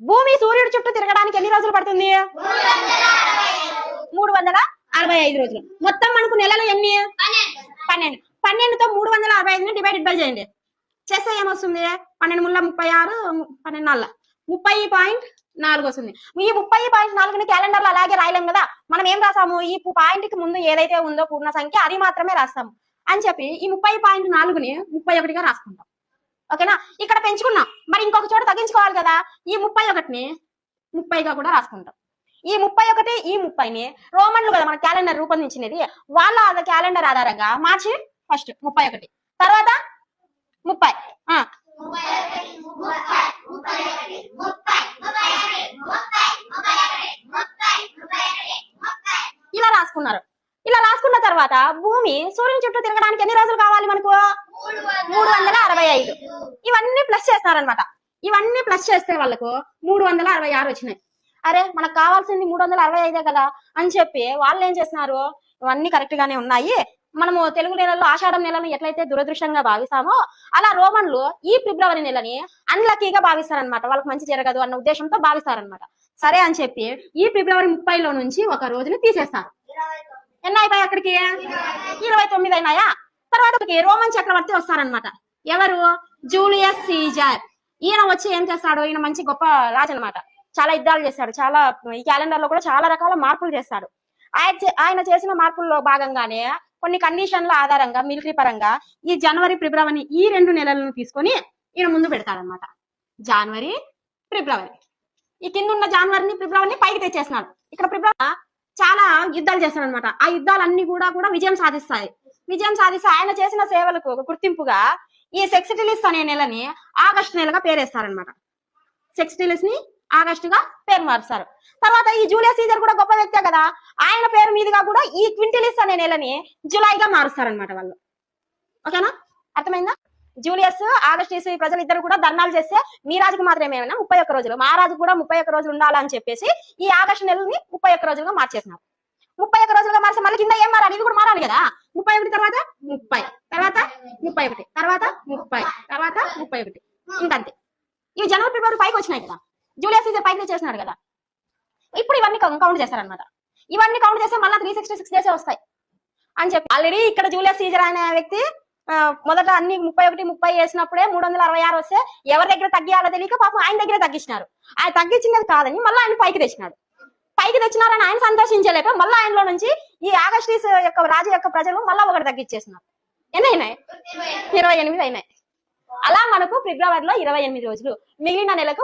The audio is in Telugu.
భూమి సూర్యుడి చుట్టూ తిరగడానికి ఎన్ని రోజులు పడుతుంది? 365 రోజులు. మొత్తం మనకు నెలలు ఎన్ని? 12. 12తో 365 డివైడెడ్ బై చేయండి. చేస్తే ఏమొస్తుంది? 12 ముళ్ళ 36, 12 30.4 వస్తుంది. ఈ 30.4ని క్యాలెండర్ లో అలాగే రాయలేం కదా. మనం ఏం రాసాము? ఈ పాయింట్ కి ముందు ఏదైతే ఉందో పూర్ణ సంఖ్య అది మాత్రమే రాస్తాము అని చెప్పి ఈ 30.4ని 31గా రాసుకుంటాం. ఓకేనా? ఇక్కడ పెంచుకున్నాం, మరి ఇంకొక చోట తగ్గించుకోవాలి కదా. ఈ 31ని 30గా కూడా రాసుకుంటాం. ఈ 31 ఈ 30ని రోమన్లు కదా మన క్యాలెండర్ రూపొందించినది, వాళ్ళ క్యాలెండర్ ఆధారంగా మార్చి ఫస్ట్ 31, తర్వాత 30 ఇలా రాసుకున్నారు. ఇలా రాసుకున్న తర్వాత భూమి సూర్యుని చుట్టూ తిరగడానికి ఎన్ని రోజులు కావాలి మనకు? 365. ఇవన్నీ ప్లస్ చేస్తారనమాట. ఇవన్నీ ప్లస్ చేస్తే వాళ్ళకు 366 వచ్చినాయి. అరే మనకు కావాల్సింది 365 కదా అని చెప్పి వాళ్ళు ఏం చేస్తున్నారు, ఇవన్నీ కరెక్ట్ గానే ఉన్నాయి, మనము తెలుగు నెలల్లో ఆషాఢం నెలను ఎట్లయితే దురదృష్టంగా భావిస్తామో అలా రోమన్లు ఈ ఫిబ్రవరి నెలని అన్లక్కీగా భావిస్తారనమాట. వాళ్ళకి మంచి జరగదు అన్న ఉద్దేశంతో భావిస్తారనమాట. సరే అని చెప్పి ఈ ఫిబ్రవరి 30లో నుంచి ఒక రోజుని తీసేస్తారు. ఎన్ని అయిపోయాయి అక్కడికి? 29 అయినాయా? తర్వాత రోమన్ చక్రవర్తి వస్తారనమాట. ఎవరు? Julius Caesar. ఈయన వచ్చి ఏం చేస్తాడు? ఈయన మంచి గొప్ప రాజు అనమాట. చాలా యుద్ధాలు చేస్తాడు, చాలా ఈ క్యాలెండర్ లో కూడా చాలా రకాల మార్పులు చేస్తాడు. ఆయన చేసిన మార్పుల్లో భాగంగానే కొన్ని కండిషన్ల ఆధారంగా మిలిటరీ పరంగా ఈ జనవరి ఫిబ్రవరి ఈ 2 నెలలను తీసుకొని ఈయన ముందు పెడతాడనమాట. జనవరి ఫిబ్రవరి, ఈ కింద ఉన్న జనవరిని ఫిబ్రవరిని పైకి తెచ్చేస్తున్నాడు. ఇక్కడ ఫిబ్రవరి చాలా యుద్ధాలు చేస్తాడు అనమాట. ఆ యుద్ధాలన్నీ కూడా విజయం సాధిస్తాయి. విజయం సాధిస్తే ఆయన చేసిన సేవలకు ఒక గుర్తింపుగా ఈ సెక్స్టిలిస్ అనే నెలని ఆగస్టు నెలగా పేరేస్తారనమాట. సెక్స్టిలిస్ ని ఆగస్టుగా పేరు మారుస్తారు. తర్వాత ఈ జూలియస్ సీజర్ కూడా గొప్ప వ్యక్తే కదా, ఆయన పేరు మీదుగా కూడా ఈ క్వింటిలిస్ అనే నెలని జులైగా మారుస్తారనమాట వాళ్ళు. ఓకేనా? అర్థమైందా? జూలియస్ ఆగస్టిస్ ప్రజలు ఇద్దరు కూడా ధర్నాలు చేస్తే మీ రాజుకు మాత్రమే 31 రోజులు, మా రాజు కూడా 31 రోజులు ఉండాలని చెప్పేసి ఈ ఆగస్టు నెలని 31 రోజులుగా మార్చేసినారు. 31 రోజులుగా మార్చి మళ్ళీ కింద ఏం మారాలి? ఇది కూడా మారాలి కదా. 31 తర్వాత 30, తర్వాత 31, తర్వాత 30, తర్వాత 31, ఇంకంతే. ఇవి జనవరి ఫిబ్రవరి పైకి వచ్చినాయి కదా, జూలియస్ సీజర్ పైకి చేసినాడు కదా. ఇప్పుడు ఇవన్నీ కౌంట్ చేస్తారనమాట. ఇవన్నీ కౌంట్ చేస్తే మళ్ళీ 366 డేసే వస్తాయి అని చెప్పి ఆల్రెడీ ఇక్కడ జూలియస్ సీజర్ అనే వ్యక్తి మొదట అన్ని 31, 30 వేసినప్పుడే 366 వస్తే ఎవరి దగ్గర తగ్గియాలో తెలియక పాపం ఆయన దగ్గర తగ్గించినారు. ఆయన తగ్గించినది కాదని మళ్ళీ ఆయన పైకి తెచ్చినాడు. పైకి తెచ్చినారని ఆయన సంతోషించలేక మళ్ళీ ఆయనలో నుంచి ఈ ఆగస్టిస్ యొక్క రాజు యొక్క ప్రజలు మళ్ళీ ఒకటి తగ్గించేసినారు. ఎన్ని అయినాయి? 28 అయినాయి. అలా మనకు ఫిబ్రవరిలో 28 రోజులు, మిగిలిన నెలకు